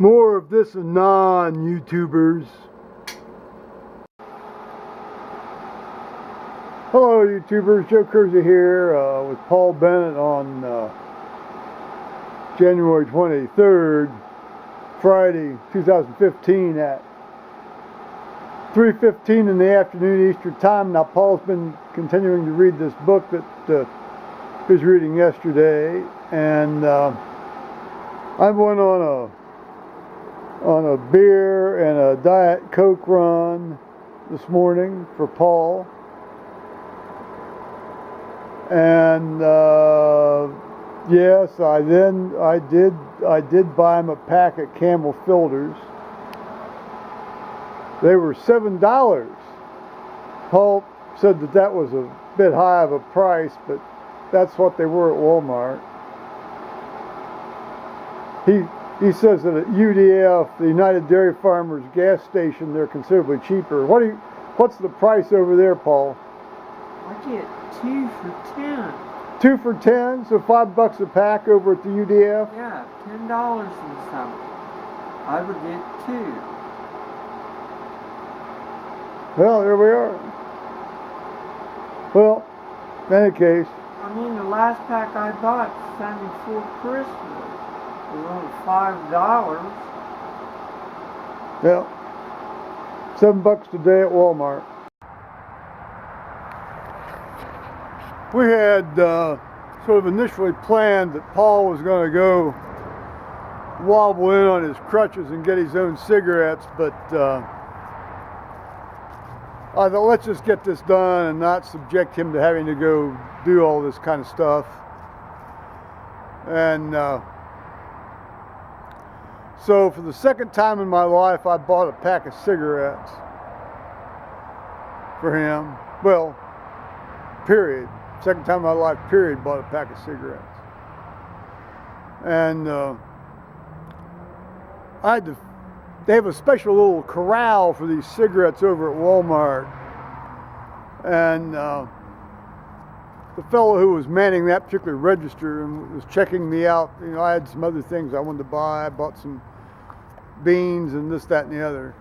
More of this non-YouTubers. Hello YouTubers, Joe Kersey here with Paul Bennett on January 23rd, Friday 2015 at 3:15 in the afternoon Eastern Time. Now Paul's been continuing to read this book that he was reading yesterday, and I went on a beer and a Diet Coke run this morning for Paul. And yes, I did buy him a pack of Camel filters. They were $7. Paul said that was a bit high of a price, but that's what they were at Walmart. He says that at UDF, the United Dairy Farmers gas station, they're considerably cheaper. What's the price over there, Paul? I get 2 for 10. 2 for 10, so $5 a pack over at the UDF? Yeah, $10 and something. I would get 2. Well, there we are. Well, in any case. I mean, the last pack I bought Sunday before Christmas was only $5. Yeah, $7 today at Walmart. We had sort of initially planned that Paul was going to go wobble in on his crutches and get his own cigarettes, but I thought, let's just get this done and not subject him to having to go do all this kind of stuff. And so for the second time in my life, I bought a pack of cigarettes for him. Well, period. Second time in my life, period, bought a pack of cigarettes. And they have a special little corral for these cigarettes over at Walmart. And the fellow who was manning that particular register and was checking me out, you know, I had some other things I wanted to buy. I bought some beans and this, that, and the other.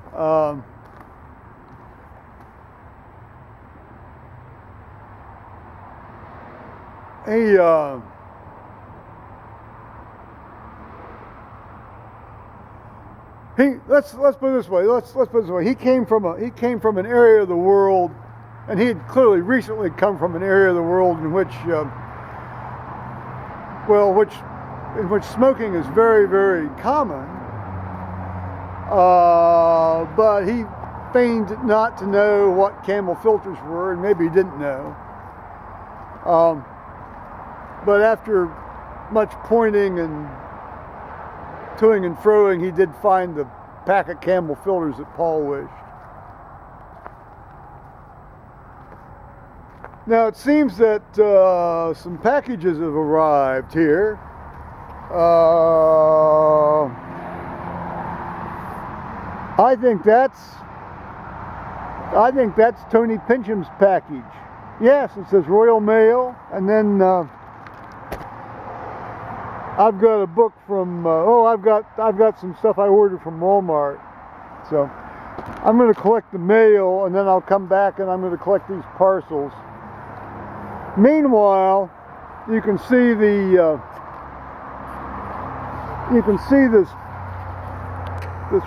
Let's put it this way. Let's put it this way. He came from an area of the world, and he had clearly recently come from an area of the world in which smoking is very, very common. But he feigned not to know what Camel filters were, and maybe he didn't know. But after much pointing and toing and froing, he did find the pack of Camel filters that Paul wished. Now it seems that some packages have arrived here. I think that's Tony Pincham's package. Yes, it says Royal Mail, and then I've got a book from I've got some stuff I ordered from Walmart. So I'm going to collect the mail, and then I'll come back and I'm going to collect these parcels. Meanwhile, you can see this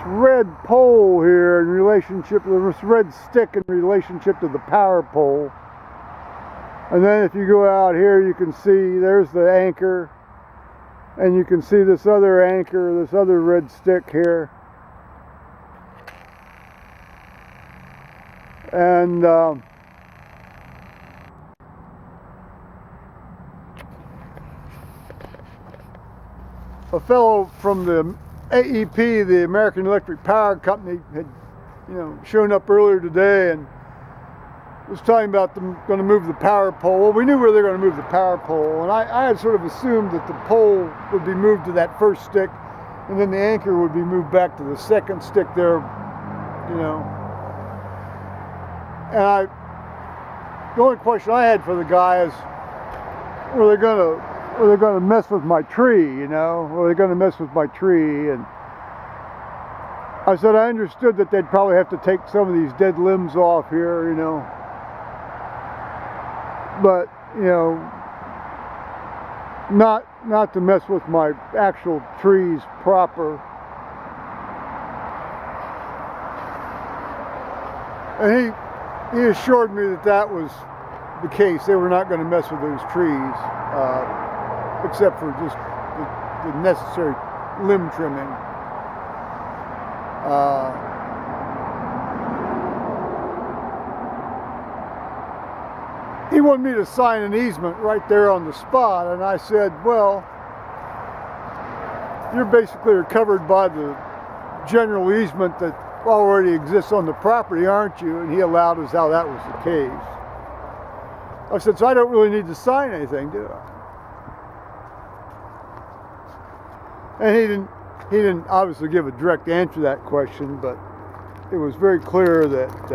red pole here in relationship to this red stick in relationship to the power pole. And then if you go out here, you can see there's the anchor, and you can see this other anchor, this other red stick here. And a fellow from the AEP, the American Electric Power Company, had, shown up earlier today and was talking about them going to move the power pole. Well, we knew where they were going to move the power pole, and I had sort of assumed that the pole would be moved to that first stick, and then the anchor would be moved back to the second stick there, And the only question I had for the guy is, were they going to mess with my tree? Were they going to mess with my tree? And I said I understood that they'd probably have to take some of these dead limbs off here, you know. But, you know, not to mess with my actual trees proper. And he assured me that that was the case. They were not going to mess with those trees, except for just the necessary limb trimming. He wanted me to sign an easement right there on the spot, and I said, well, you're basically covered by the general easement that already exists on the property, aren't you? And he allowed us how that was the case. I said, so I don't really need to sign anything, do I? And he didn't obviously give a direct answer to that question, but it was very clear that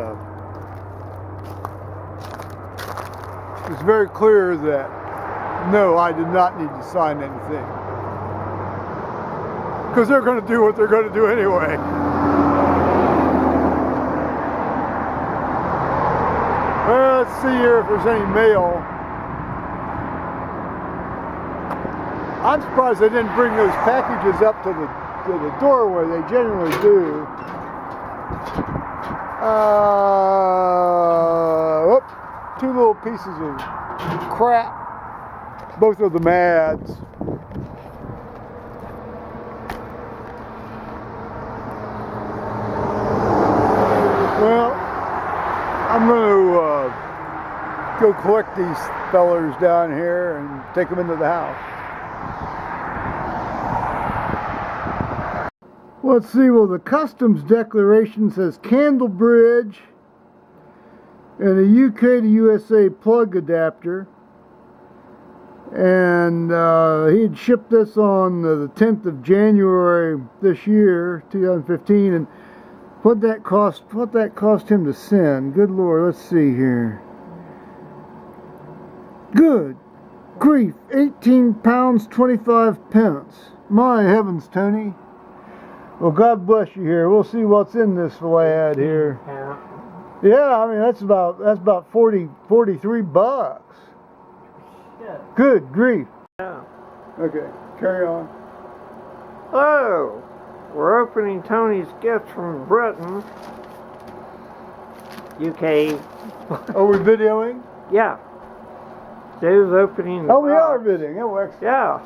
no, I did not need to sign anything, because they're going to do what they're going to do anyway. Well, let's see here if there's any mail. I'm surprised they didn't bring those packages up to the doorway. They generally do. Two little pieces of crap. Both of them ads. Well, I'm going to go collect these fellers down here and take them into the house. Let's see, well, the customs declaration says candle bridge and a UK to USA plug adapter. And he had shipped this on the 10th of January this year, 2015. And what that cost him to send? Good Lord, let's see here. Good grief, 18 pounds 25 pence. My heavens, Tony. Well, God bless you here. We'll see what's in this lad here. Yeah, I mean that's about 43 bucks. Shit. Good grief. Yeah. Okay, carry on. Oh, we're opening Tony's gift from Britain, UK. Are we videoing? Yeah. Dave's opening. Oh, we are videoing. Oh, excellent. Yeah.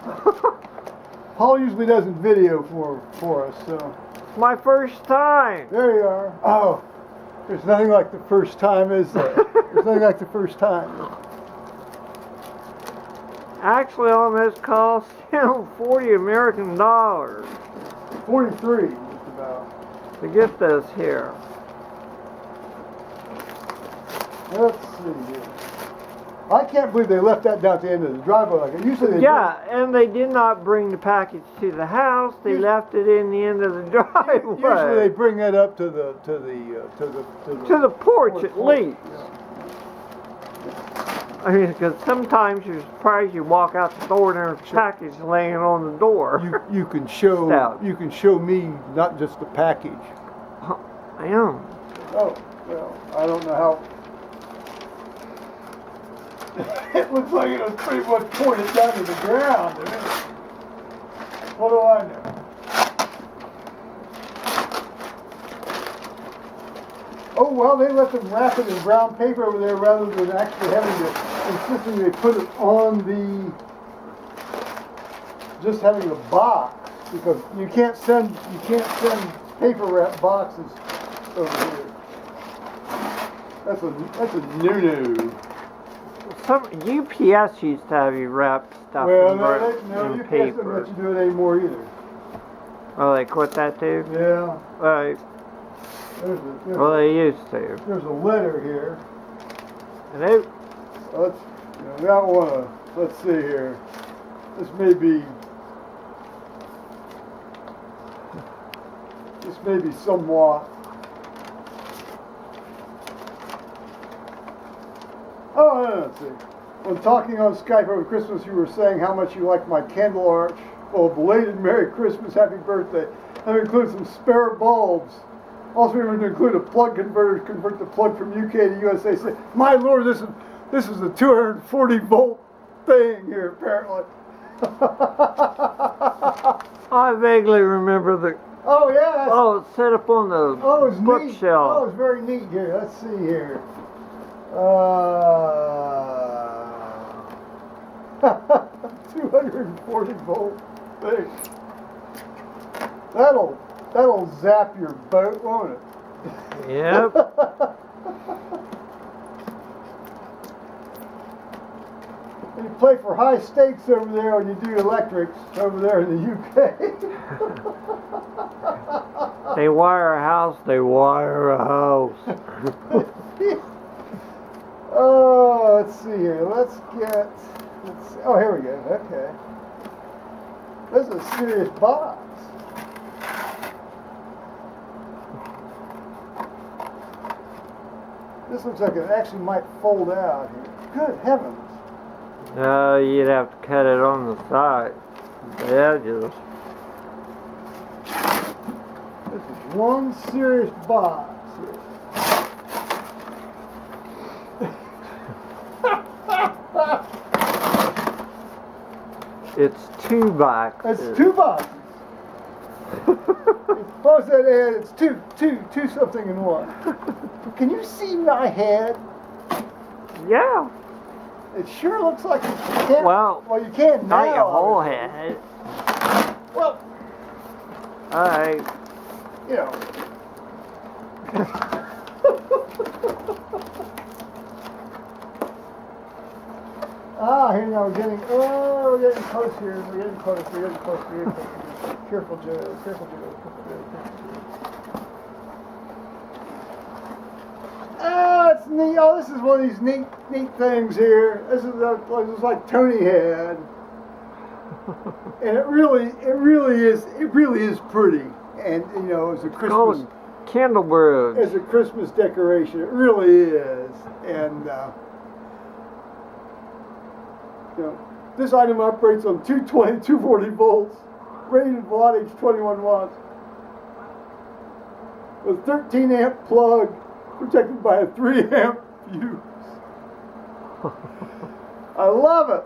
Paul usually doesn't video for us, so. It's my first time. There you are. Oh, there's nothing like the first time, is there? There's nothing like the first time. Actually, almost cost him $40 American dollars 43, just about. to get this here. Let's see here. I can't believe they left that down at the end of the driveway like it. Usually they and they did not bring the package to the house. They left it in the end of the driveway. Usually they bring that up to the porch at least. Yeah. I mean, because sometimes you're surprised you walk out the door and there's a package laying on the door. You can show me not just the package. I am. Oh, well, I don't know how. It looks like it was pretty much pointed down to the ground. I mean, what do I know? Oh, well, they let them wrap it in brown paper over there rather than actually having to insisting they put it on just having a box, because you can't send paper wrap boxes over here. That's a no-no. Some UPS used to have you wrap stuff in UPS paper. doesn't let you do it anymore either. Oh, they quit that too? Yeah. Right. Well, they used to. There's a letter here. And they. Let's see here. This may be somewhat. Oh, no, let's see. When talking on Skype over Christmas, you were saying how much you liked my candle arch. Well, belated Merry Christmas, Happy Birthday. I'm going to include some spare bulbs. Also, we're going to include a plug converter to convert the plug from UK to USA. Say, my Lord, this is a 240 volt thing here, apparently. I vaguely remember the. Oh, yeah. Oh, it's set up on the bookshelf. Oh, it's very neat here. Let's see here. 240 volt thing. That'll zap your boat, won't it? Yep. You play for high stakes over there when you do electrics over there in the UK. They wire a house, they wire a house. Oh, let's see here. Oh, here we go. Okay. This is a serious box. This looks like it actually might fold out here. Good heavens. No, you'd have to cut it on the side. The edges. This is one serious box here. It's 2 boxes. It's 2 boxes. What was that ad? It's two something in one. Can you see my head? Yeah. It sure looks like you can't. Well, you can't now. not your whole head. Well, Alright. you know. Here now we're getting close here. We're getting close. Careful, Joe. Careful, Joe. It's neat. Oh, this is one of these neat things here. This is like Tony had, and it really is pretty. And you know, as a Christmas candlewood. As a Christmas decoration, it really is. And you know, this item operates on 240 volts, rated wattage 21 watts, with 13 amp plug, protected by a 3 amp fuse. I love it.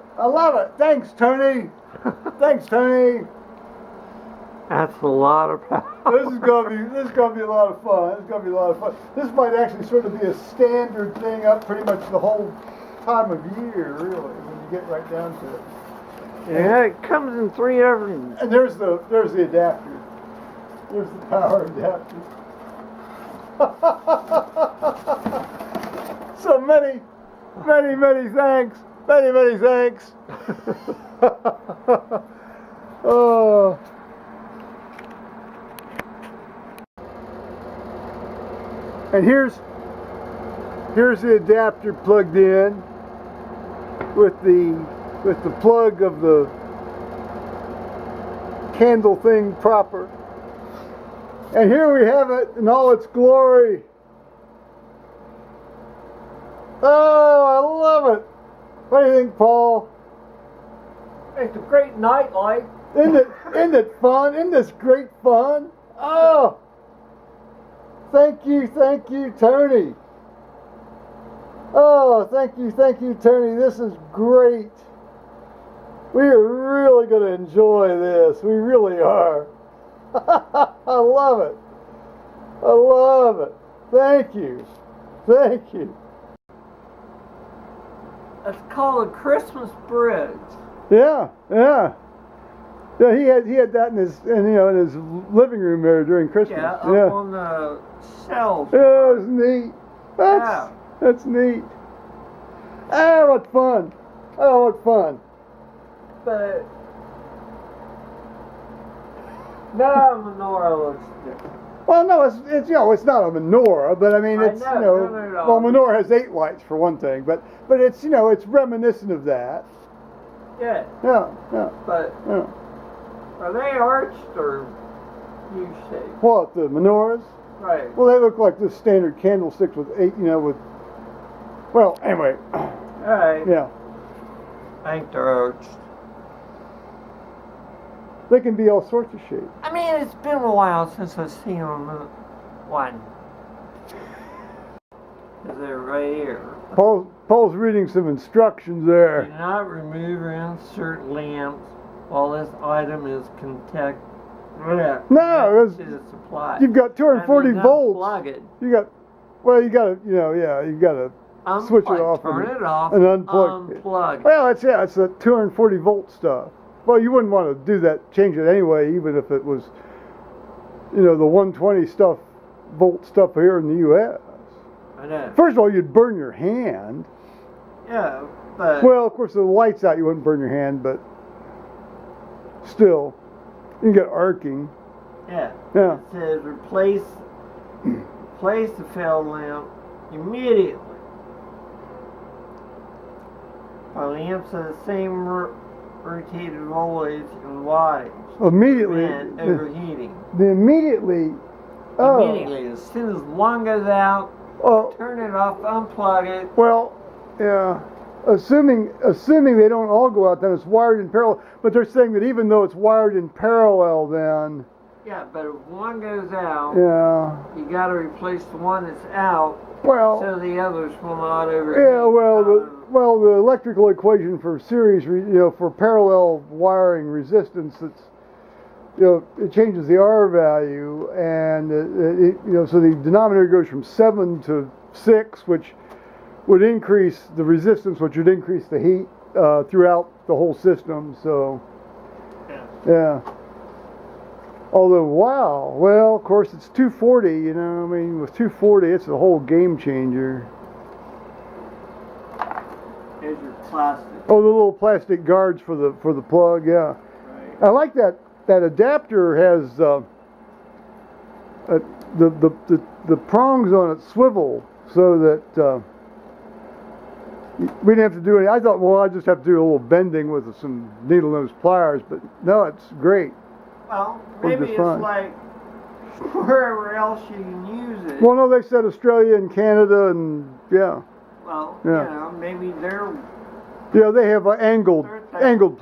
Thanks, Tony. That's a lot of power. This is gonna be a lot of fun. This might actually sort of be a standard thing up pretty much the whole time of year, really, when you get right down to it. Yeah, it comes in 3 different. And there's the adapter. There's the power adapter. So many thanks. Many thanks. Oh. And here's the adapter plugged in with the plug of the candle thing proper. And here we have it in all its glory. Oh, I love it. What do you think, Paul? It's a great nightlight. Isn't it fun? Isn't this great fun? Oh, thank you, Tony. Oh, thank you, Tony. This is great. We are really going to enjoy this. We really are. I love it. Thank you. It's called a Christmas bridge. Yeah. He had that in his living room there during Christmas. Yeah, up on the shelves. Yeah, it's neat. That's neat. Oh, what fun. But now a menorah looks different. Well, no, it's not a menorah, but I mean it's No. well, menorah has 8 lights for one thing, but it's it's reminiscent of that. Yeah. Yeah. But are they arched or U-shaped? What, the menorahs? Right. Well, they look like just standard candlesticks with 8, well, anyway. Alright. Yeah. I think they're arched. They can be all sorts of shapes. I mean, it's been a while since I've seen one. Is it right here? Paul's reading some instructions Do there. not remove or insert lamps while this item is connected No, to the supply. you've got 240 volts. Unplug it. You got you gotta switch it off Turn it off. and unplug it. Unplug it. Well, it's the 240 volt stuff. Well, you wouldn't want to do that, change it anyway, even if it was, the 120 volt stuff here in the U.S. I know. First of all, you'd burn your hand. Yeah, but Well, of course, if the light's out, you wouldn't burn your hand, but still, you can get arcing. yeah. Yeah. It says replace the failed lamp immediately. While lamps are the same rotated voltage and wattage. Immediately. And overheating. Immediately. Oh. Immediately, as soon as one goes out, Oh. turn it off, unplug it. Well, yeah. Assuming they don't all go out, then it's wired in parallel. But they're saying that even though it's wired in parallel, then Yeah, but if one goes out, yeah. you got to replace the one that's out, Well, so the others will not overheat. yeah. Well, the electrical equation for series, for parallel wiring resistance, it changes the R value, and so the denominator goes from 7 to 6, which would increase the resistance, which would increase the heat throughout the whole system. So, yeah. Although, wow, well, of course, it's 240. With 240, it's a whole game changer. There's your plastic. Oh, the little plastic guards for the plug, yeah. Right. I like that adapter has the prongs on it swivel so that we didn't have to do any. I thought, well, I just have to do a little bending with some needle nose pliers, but no, it's great. Well, Or maybe just it's fine. like wherever else you can use it. Well, no, they said Australia and Canada and yeah. Well, Yeah. maybe they're Yeah, they have angled plugs. Angled.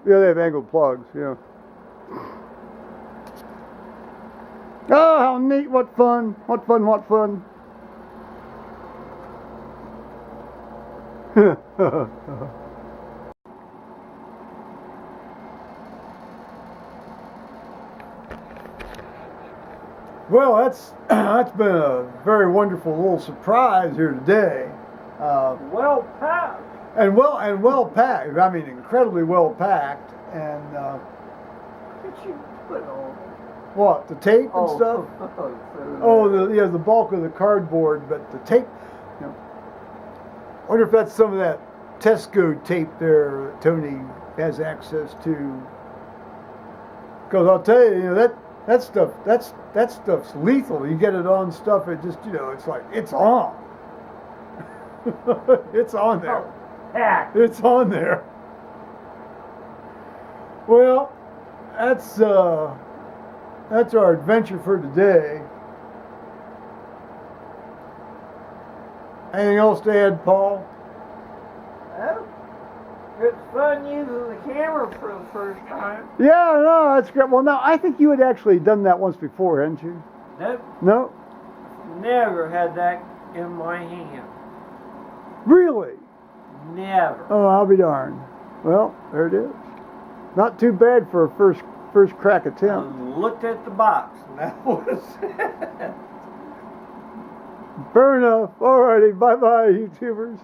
Yeah, they have angled plugs. Yeah. Oh, how neat! What fun! What fun! What fun! Well, that's been a very wonderful little surprise here today. well packed. And well packed. I mean, incredibly well packed. And What you put on? what, the tape and stuff? The bulk of the cardboard, but the tape. I wonder if that's some of that Tesco tape there that Tony has access to. Because I'll tell you, that stuff's lethal. You get it on stuff, it just it's like it's on. It's on there. Packed. It's on there. Well, that's our adventure for today. Anything else to add, Paul? Well, it's fun using the camera for the first time. Yeah, no, that's great. Well, now I think you had actually done that once before, hadn't you? Nope, No, never had that in my hand. really? Never. Oh, I'll be darned. Well, there it is. Not too bad for a first crack I attempt. looked at the box, and that was it. Fair enough. Alrighty, bye bye, YouTubers.